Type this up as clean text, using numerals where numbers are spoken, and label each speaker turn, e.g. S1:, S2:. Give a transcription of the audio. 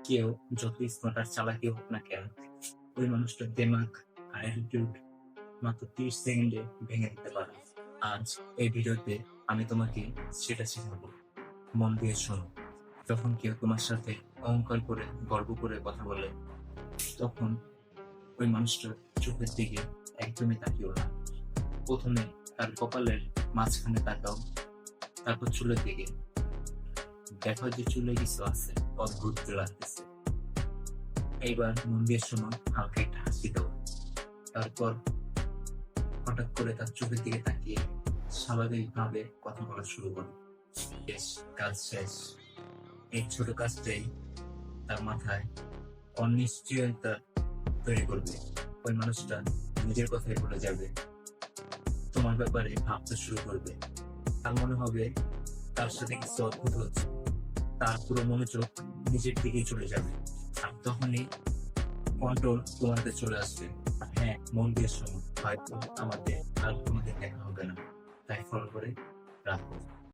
S1: কেউ যত স্মার্ট আর চালাকি হোক না কেন, ওই মানুষটার দেমাগ আর অ্যাটিটিউড মাত্র 30 সেকেন্ডে ভেঙে দিতে পারে। আজ এই ভিডিওতে আমি তোমাকে সেটা শেখাবো। মন দিয়ে শোনো। যখন কেউ তোমার সাথে অহংকার করে গর্ব করে কথা বলে, তখন ওই মানুষটার চোখের দিকে একদমই তাকিও না। প্রথমে তার কপালের মাঝখানে তাকাও, তারপর চুলের দিকে। দেখো যে চুলে কিছু আছে, অদ্ভুত লাগতেছে। এইবার মন দিয়ে শোনো, হালকা একটা হাসি দাও। তারপর হঠাৎ করে তার চোখের দিকে তাকিয়ে স্বাভাবিকভাবে কথা বলা শুরু করো। বেশ, কাজ শেষ। এই ছোট কাজটাই তার মাথায় অনিশ্চয়তা তৈরি করবে। ওই মানুষটা নিজের কথাই বলে যাবে, তোমার ব্যাপারে ভাবতে শুরু করবে। তার মনে হবে তার সাথে কিছু অদ্ভুত হচ্ছে। তার পুরো মনোযোগ নিজের দিকেই চলে যাবে, আর তখনই কন্ট্রোল তোমার হাতে চলে আসবে। হ্যাঁ, মন দিয়ে শোনো, হয়তো আমাদের আর কোনোদিন দেখা হবে না, তাই ফলো করে